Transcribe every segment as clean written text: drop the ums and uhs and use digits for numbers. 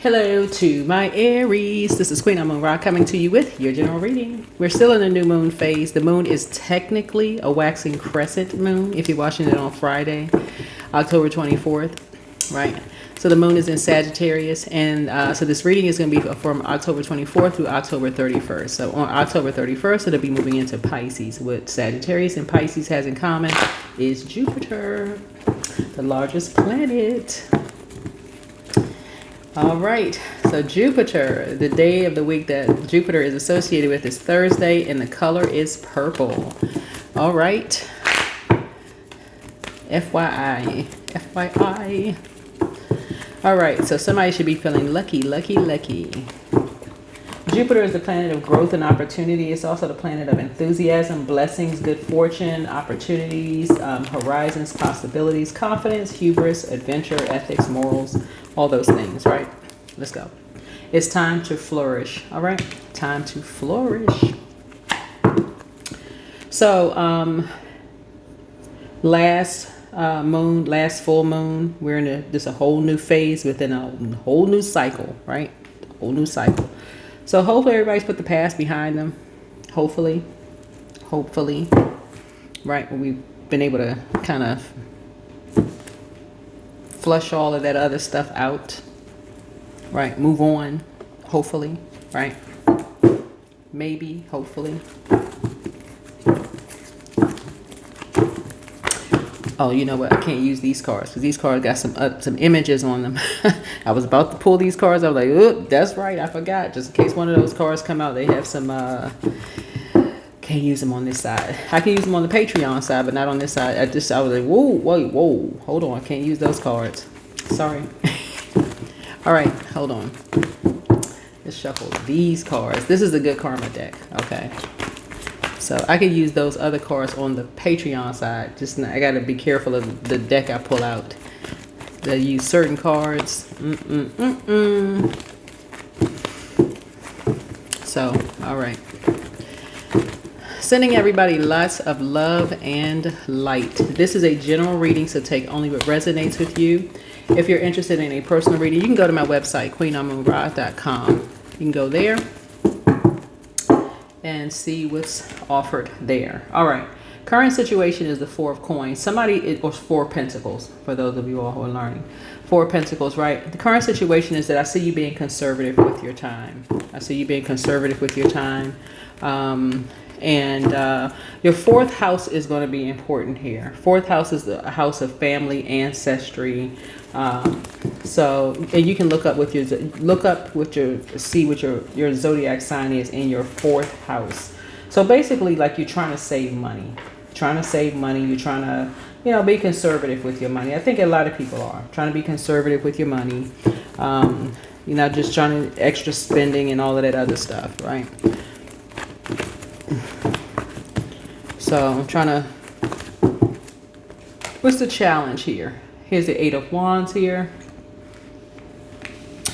Hello to my Aries. This is Queen Amun-Ra coming to you with your general reading. We're still in the new moon phase. The moon is technically a waxing crescent moon if you're watching it on Friday, October 24th, right? So the moon is in Sagittarius, and so this reading is going to be from October 24th through October 31st. So on October 31st, it'll be moving into Pisces. What Sagittarius and Pisces has in common is Jupiter, the largest planet. All right, so Jupiter, the day of the week that Jupiter is associated with is Thursday, and the color is purple. All right, FYI. All right, so somebody should be feeling lucky. Jupiter is the planet of growth and opportunity. It's also the planet of enthusiasm, blessings, good fortune, opportunities, horizons, possibilities, confidence, hubris, adventure, ethics, morals, all those things, right? Let's go. It's time to flourish. All right, time to flourish. So last full moon, we're in a whole new phase within a whole new cycle, right? Whole new cycle. So hopefully everybody's put the past behind them. Hopefully, right? We've been able to kind of flush all of that other stuff out, right? Move on, hopefully, right? Maybe, hopefully. Oh, you know what? I can't use these cards because these cards got some images on them. I was about to pull these cards. I was like, "Oop, that's right. I forgot." Just in case one of those cards come out, they have some. Can't use them on this side. I can use them on the Patreon side, but not on this side. I was like, whoa, hold on. I can't use those cards. Sorry. All right, hold on. Let's shuffle these cards. This is the good karma deck. Okay. So I could use those other cards on the Patreon side. I got to be careful of the deck I pull out. They use certain cards. So, all right. Sending everybody lots of love and light. This is a general reading, so take only what resonates with you. If you're interested in a personal reading, you can go to my website, queenamunra.com. You can go there and see what's offered there. All right. Current situation is the Four of Coins. Or Four of Pentacles, for those of you all who are learning. Four of Pentacles, right? The current situation is that I see you being conservative with your time. And your fourth house is going to be important here. Fourth house is the house of family, ancestry. So, and you can see what your zodiac sign is in your fourth house. So basically, like, you're trying to save money. You're trying to, be conservative with your money. I think a lot of people are trying to be conservative with your money. You're not just trying to extra spending and all of that other stuff, right? So I'm trying to, what's the challenge here? Here's the Eight of Wands here.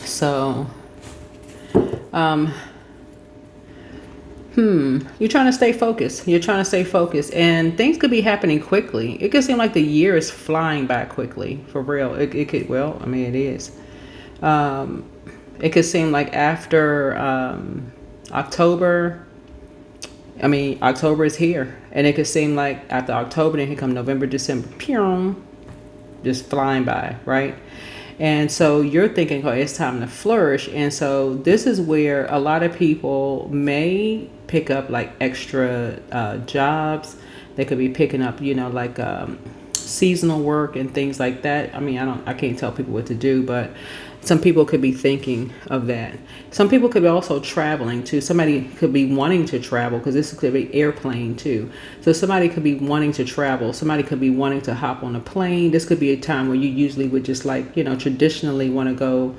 So, you're trying to stay focused. And things could be happening quickly. It could seem like the year is flying by quickly, for real. It could, well, I mean, it is. It could seem like after October is here. And it could seem like after October, then here come November, December, just flying by, right? And so you're thinking, oh, it's time to flourish. And so this is where a lot of people may pick up like extra jobs. They could be picking up, like seasonal work and things like that. I mean, I can't tell people what to do, but some people could be thinking of that. Some people could be also traveling too. Somebody could be wanting to travel, because this could be airplane too. So somebody could be wanting to travel. Somebody could be wanting to hop on a plane. This could be a time where you usually would just traditionally want to go.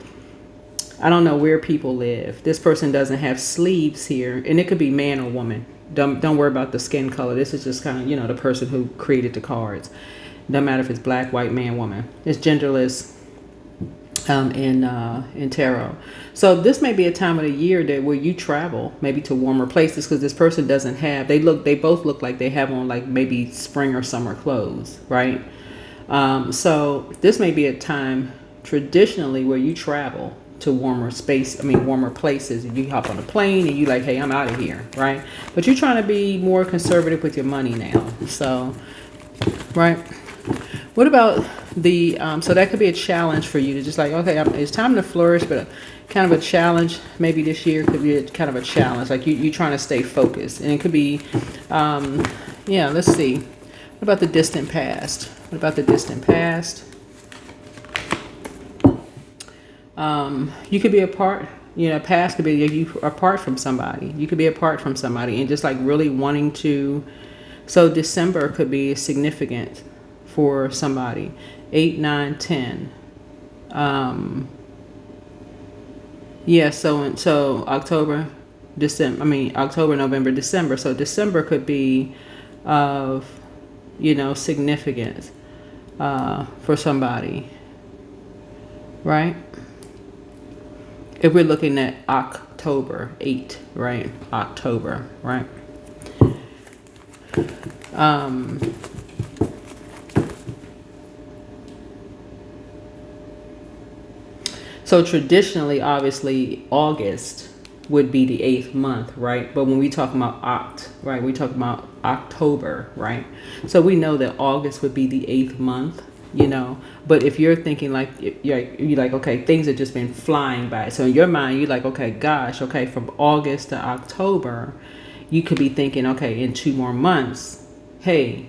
I don't know where people live. This person doesn't have sleeves here, and it could be man or woman. Don't worry about the skin color. This is just kind of, the person who created the cards. Doesn't matter if it's black, white, man, woman. It's genderless. In tarot. So this may be a time of the year where you travel maybe to warmer places, because this person doesn't have, they both look like they have on like maybe spring or summer clothes, right? So this may be a time traditionally where you travel to warmer space. I mean, warmer places. And you hop on a plane and you like, hey, I'm out of here, right? But you're trying to be more conservative with your money now. So, right. What about the, so that could be a challenge for you to just like, okay, it's time to flourish, but kind of a challenge maybe this year could be kind of a challenge. Like you're trying to stay focused. And it could be, yeah, let's see. What about the distant past? What about the distant past? You could be apart, past could be you apart from somebody. You could be apart from somebody and just like really wanting to. So December could be significant for somebody. 8, 9, 10. Yeah, so October, December, October, November, December. So December could be of, significance for somebody, right? If we're looking at October 8, right? October, right? So traditionally, obviously, August would be the 8th month, right? But when we talk about right, we talk about October, right? So we know that August would be the 8th month, But if you're thinking like, you're like, okay, things have just been flying by. So in your mind, you're like, okay, gosh, okay, from August to October, you could be thinking, okay, in 2 more months, hey,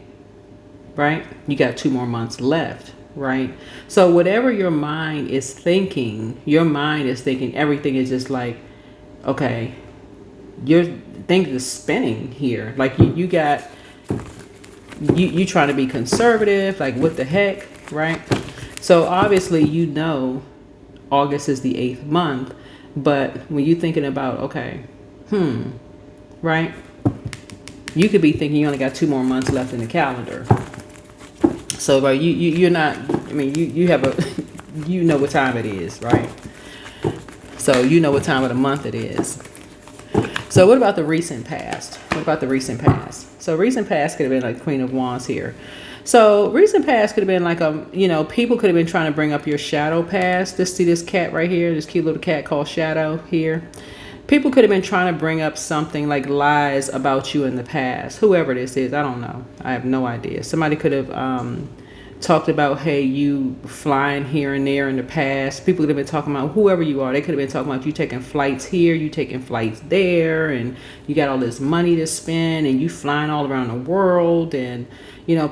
right? You got 2 more months left. Right. So whatever your mind is thinking everything is just like, okay, your things is spinning here. Like you trying to be conservative, like what the heck, right? So obviously, August is the 8th month, but when you're thinking about, okay, right? You could be thinking you only got 2 more months left in the calendar. So, right, you're not, you have you know what time it is, right? So, you know what time of the month it is. So, what about the recent past? So, recent past could have been like Queen of Wands here. So, recent past could have been like, people could have been trying to bring up your shadow past. Just see this cat right here, this cute little cat called Shadow here. People could have been trying to bring up something like lies about you in the past. Whoever this is, I don't know. I have no idea. Somebody could have talked about, hey, you flying here and there in the past. People could have been talking about whoever you are. They could have been talking about you taking flights here, you taking flights there, and you got all this money to spend, and you flying all around the world. And,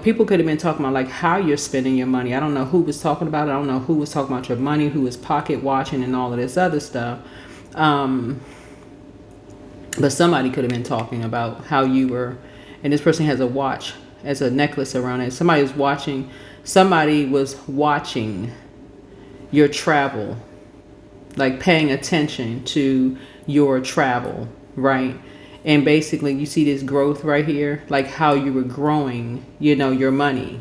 people could have been talking about like how you're spending your money. I don't know who was talking about it. I don't know who was talking about your money, who was pocket watching and all of this other stuff. But somebody could have been talking about how you were, and this person has a watch as a necklace around it. Somebody was watching your travel, like paying attention to your travel, right? And basically you see this growth right here, like how you were growing, your money,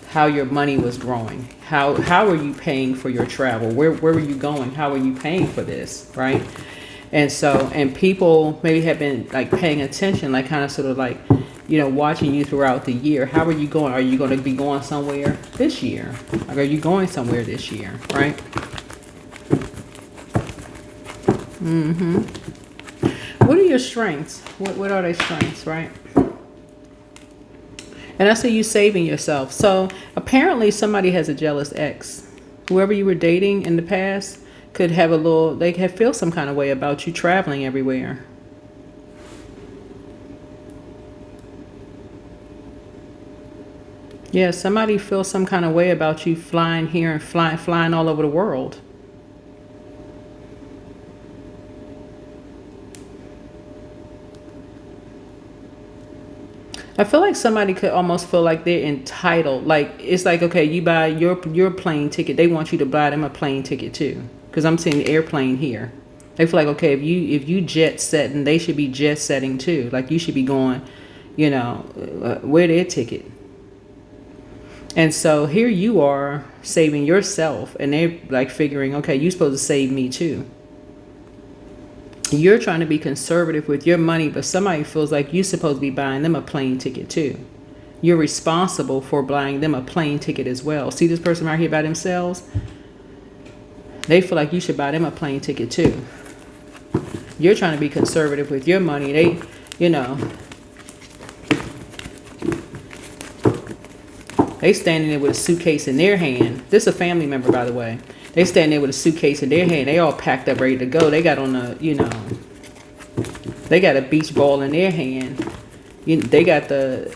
how your money was growing. How are you paying for your travel? Where were you going? How are you paying for this, right? And people maybe have been like paying attention, like kind of sort of like, watching you throughout the year. How are you going? Are you going to be going somewhere this year? Like, are you going somewhere this year? Right? What are your strengths? What are their strengths? Right? And I see you saving yourself. So apparently somebody has a jealous ex. Whoever you were dating in the past could have they could feel some kind of way about you traveling everywhere. Yeah, somebody feels some kind of way about you flying here and flying all over the world. I feel like somebody could almost feel like they're entitled. Like it's like, okay, you buy your plane ticket, they want you to buy them a plane ticket too. Because I'm seeing the airplane here. They feel like, okay, if you jet setting, they should be jet setting too. Like you should be going, where their ticket. And so here you are saving yourself, and they're like figuring, okay, you're supposed to save me too. You're trying to be conservative with your money, but somebody feels like you're supposed to be buying them a plane ticket too. You're responsible for buying them a plane ticket as well. See this person right here by themselves? They feel like you should buy them a plane ticket too. You're trying to be conservative with your money. They, you know, they standing there with a suitcase in their hand. This is a family member, by the way. They standing there with a suitcase in their hand. They all packed up, ready to go. They got on a, they got a beach ball in their hand. They got the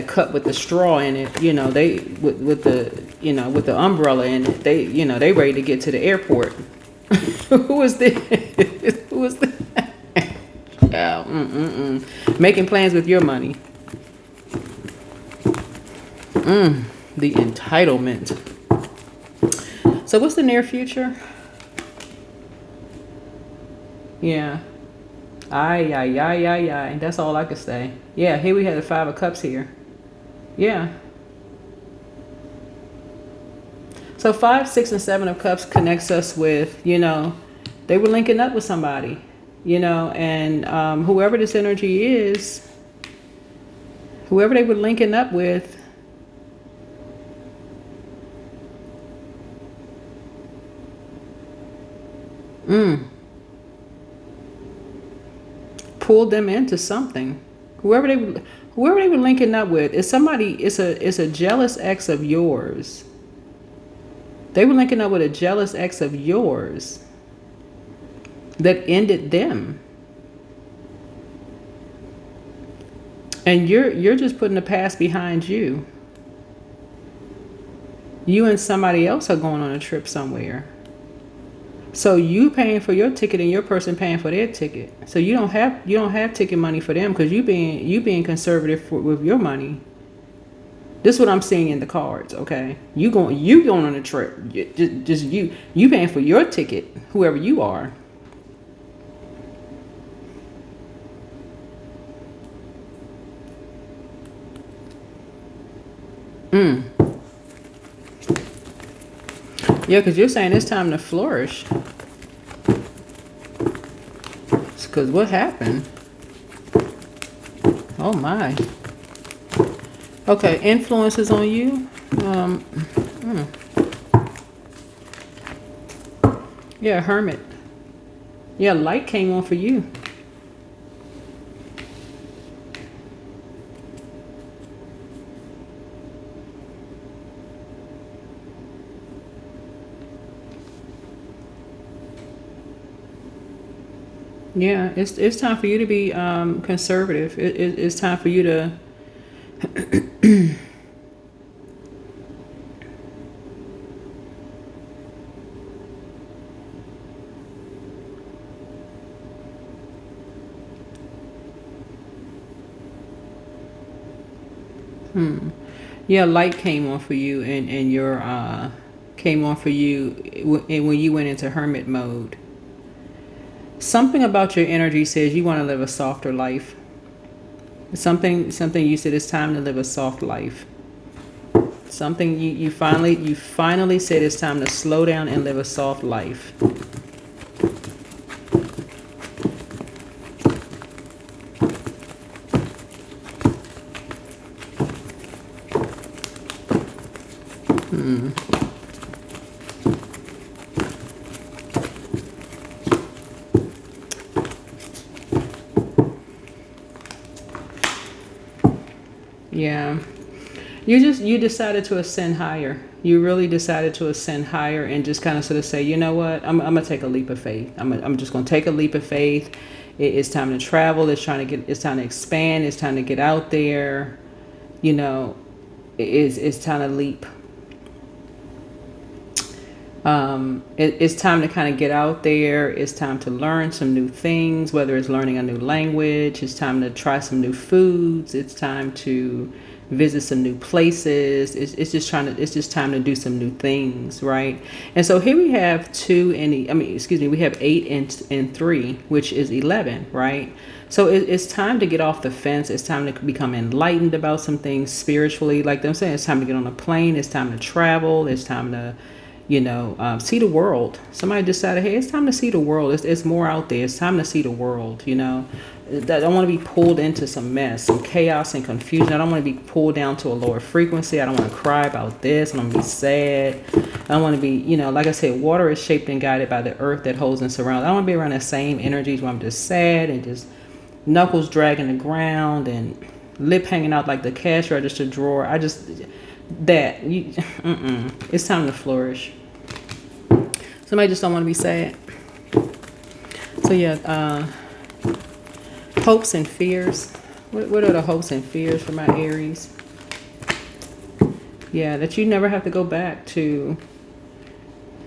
cup with the straw in it. They with the umbrella in it. They ready to get to the airport. Who is this? Who is this? Making plans with your money. The entitlement. So what's the near future? Yeah. Ay. That's all I could say. Yeah, here we had the 5 of Cups here. Yeah. So 5, 6, and 7 of Cups connects us with, they were linking up with somebody, and whoever this energy is, whoever they were linking up with, pulled them into something. Whoever they were linking up with is somebody. It's a jealous ex of yours. They were linking up with a jealous ex of yours that ended them. And you're just putting the past behind you. You and somebody else are going on a trip somewhere. So you paying for your ticket and your person paying for their ticket. So you don't have ticket money for them because you being conservative with your money. This is what I'm seeing in the cards, okay? You going on a trip. Just you paying for your ticket, whoever you are. Yeah, because you're saying it's time to flourish. Because what happened? Oh my. Okay, influences on you. Yeah, Hermit. Yeah, light came on for you. Yeah, it's time for you to be conservative. It's time for you to yeah, light came on for you and your came on for you when you went into hermit mode. Something about your energy says you want to live a softer life. Something you said it's time to live a soft life. Something you finally said it's time to slow down and live a soft life. Yeah. You decided to ascend higher. You really decided to ascend higher and just kind of sort of say, you know what, I'm gonna take a leap of faith. I'm just gonna take a leap of faith. It's time to travel. It's time to expand. It's time to get out there. It's time to leap. It's time to kind of get out there. It's time to learn some new things, whether it's learning a new language. It's time to try some new foods. It's time to visit some new places. It's just time to do some new things, right? And so here we have we have 8 and 3, which is 11, right? So it's time to get off the fence. It's time to become enlightened about some things spiritually. Like I'm saying, it's time to get on a plane. It's time to travel. It's time to see the world. Somebody decided, hey, it's time to see the world. It's more out there. It's time to see the world. I don't want to be pulled into some mess, some chaos and confusion. I don't want to be pulled down to a lower frequency. I don't want to cry about this. I don't want to be sad. I don't want to be, like I said, water is shaped and guided by the earth that holds and surrounds. I don't want to be around the same energies where I'm just sad and just knuckles dragging the ground and lip hanging out like the cash register drawer. It's time to flourish. Somebody just don't want to be sad. So yeah, hopes and fears. What are the hopes and fears for my Aries? Yeah, that you never have to go back to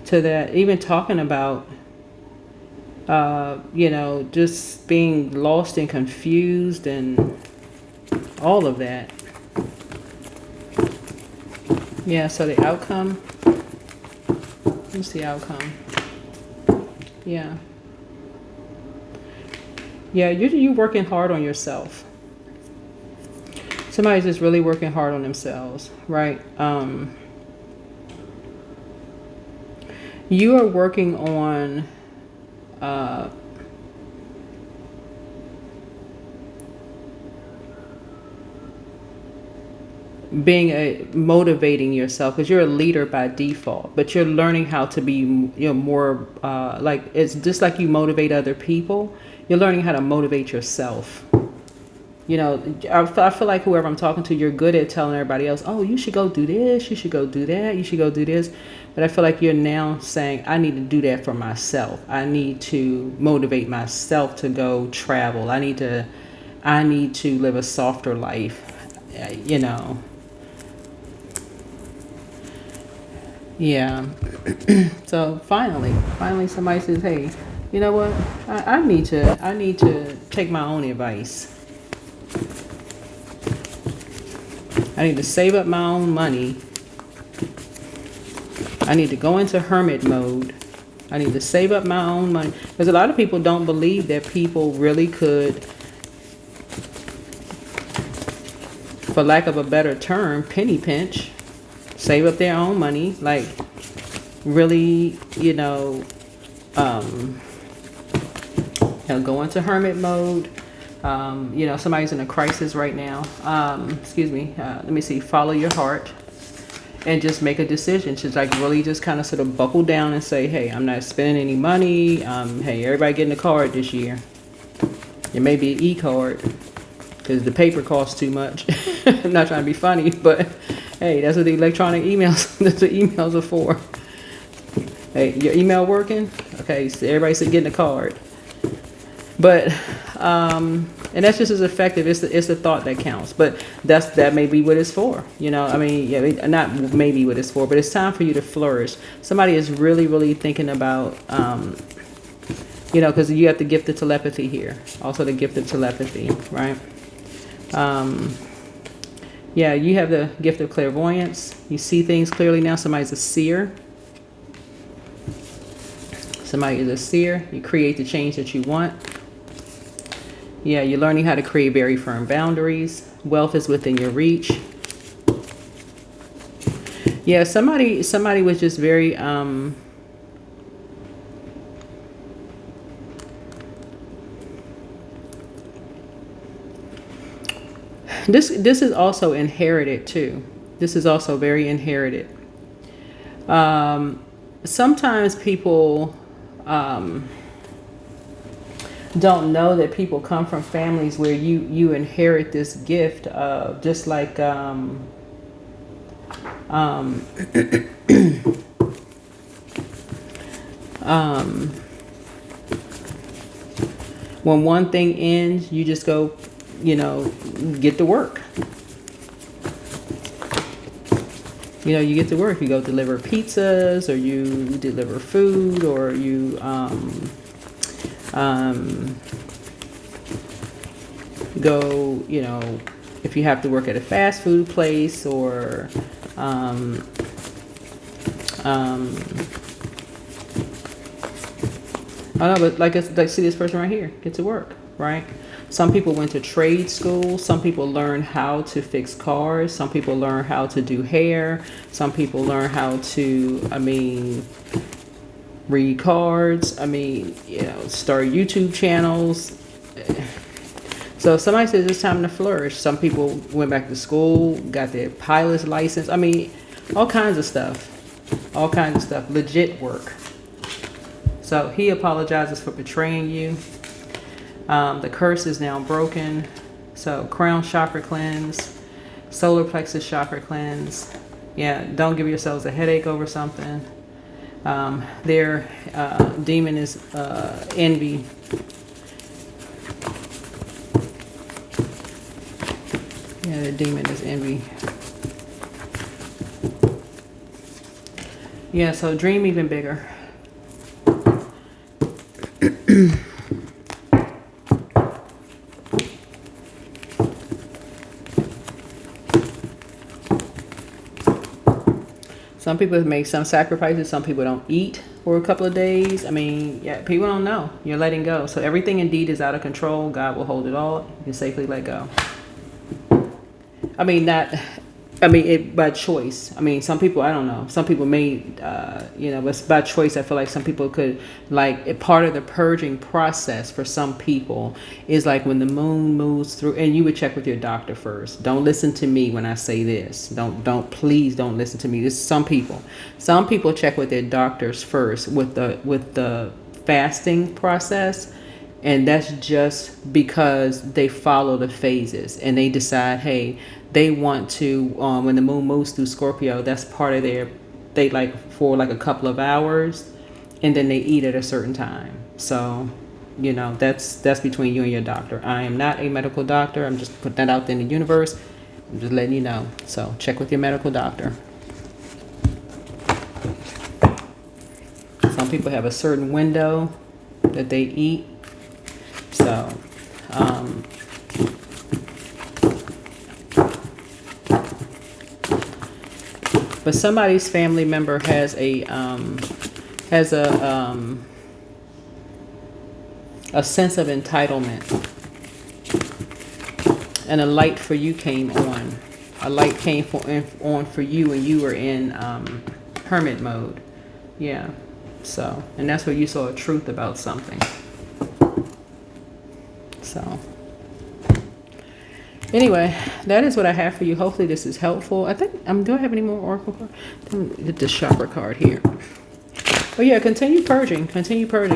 that. Even talking about, just being lost and confused and all of that. Yeah, so the outcome. What's the outcome? Yeah. Yeah, you're working hard on yourself. Somebody's just really working hard on themselves, right? You are working on motivating yourself, because you're a leader by default, but you're learning how to be more like, it's just like you motivate other people, you're learning how to motivate yourself. I feel like whoever I'm talking to, you're good at telling everybody else, oh, you should go do this, you should go do that, you should go do this. But I feel like you're now saying, I need to do that for myself. I need to motivate myself to go travel. I need to live a softer life. Yeah. So finally somebody says, hey, you know what? I need to take my own advice. I need to save up my own money. I need to go into hermit mode. I need to save up my own money. Because a lot of people don't believe that people really could, for lack of a better term, penny pinch, save up their own money. Like, really, go into hermit mode. Somebody's in a crisis right now. Let me see. Follow your heart and just make a decision to really just kind of sort of buckle down and say, hey, I'm not spending any money. Hey, everybody getting a card this year. It may be an e-card because the paper costs too much. I'm not trying to be funny, but hey, that's what the electronic emails, that's what emails are for. Hey, your email working? Okay, so everybody's getting a card. But, and that's just as effective. It's the thought that counts. But that may be what it's for. Not maybe what it's for, but it's time for you to flourish. Somebody is really, really thinking about, because you have the gift of telepathy here. Also the gift of telepathy, right? Yeah, you have the gift of clairvoyance. You see things clearly now. Somebody's a seer. Somebody is a seer. You create the change that you want. Yeah, you're learning how to create very firm boundaries. Wealth is within your reach. Yeah, somebody was just very this is also inherited too. This is also very inherited. Sometimes people don't know that people come from families where you inherit this gift of just like when one thing ends, you just go, get to work. You get to work. You go deliver pizzas, or you deliver food, or you go, if you have to work at a fast food place, or I don't know, but like see this person right here, get to work, right? Some people went to trade school. Some people learn how to fix cars. Some people learn how to do hair. Some people learn how to, read cards. Start YouTube channels. So if somebody says it's time to flourish, some people went back to school, got their pilot's license. All kinds of stuff. All kinds of stuff. Legit work. So he apologizes for betraying you. The curse is now broken. So crown chakra cleanse, solar plexus chakra cleanse. Yeah, don't give yourselves a headache over something. Their demon is envy. Yeah, the demon is envy. Yeah, so dream even bigger. Some people make some sacrifices. Some people don't eat for a couple of days. People don't know. You're letting go. So everything indeed is out of control. God will hold it all. You can safely let go. It by choice. Some people, I don't know. Some people may, but by choice. I feel like some people could, part of the purging process for some people is like when the moon moves through, and you would check with your doctor first. Don't listen to me when I say this. Please don't listen to me. This is some people. Some people check with their doctors first with the fasting process. And that's just because they follow the phases and they decide, hey, they want to, when the moon moves through Scorpio, that's part of for a couple of hours, and then they eat at a certain time. So, that's between you and your doctor. I am not a medical doctor. I'm just putting that out there in the universe. I'm just letting you know. So check with your medical doctor. Some people have a certain window that they eat. So, but somebody's family member has a sense of entitlement, and a light for you came on. A light came on for you, and you were in hermit mode. Yeah. So, and that's where you saw a truth about something. So anyway, that is what I have for you. Hopefully this is helpful. I think do I have any more oracle cards? Get this chakra card here. But yeah, continue purging.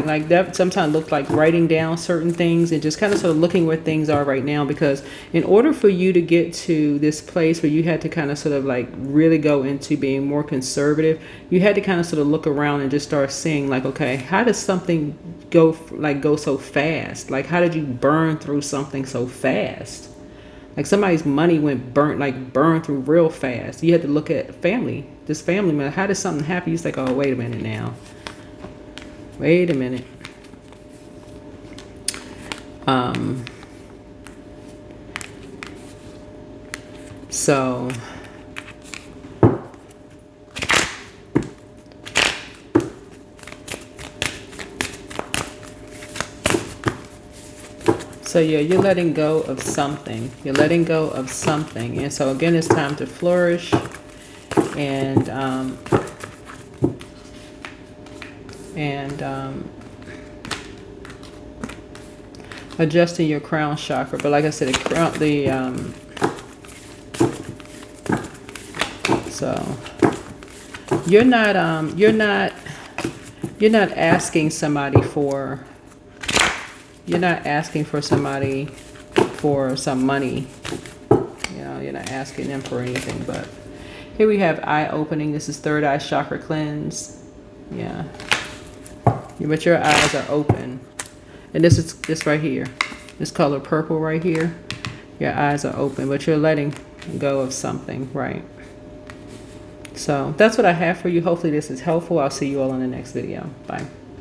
Like that sometimes looks like writing down certain things and just kind of sort of looking where things are right now, because in order for you to get to this place where you had to kind of sort of like really go into being more conservative, you had to kind of sort of look around and just start seeing like, okay, how does something go so fast? Like, how did you burn through something so fast? Like somebody's money went burned through real fast. You had to look at this family member. How did something happen? You was like, oh, wait a minute now. Wait a minute. So yeah, you're letting go of something. And so again, it's time to flourish and adjusting your crown chakra. But like I said, so you're not asking somebody for. You're not asking for somebody for some money. You're not asking them for anything. But here we have eye opening. This is third eye chakra cleanse. Yeah. But your eyes are open. And this is this right here. This color purple right here. Your eyes are open, but you're letting go of something, right? So that's what I have for you. Hopefully this is helpful. I'll see you all in the next video. Bye.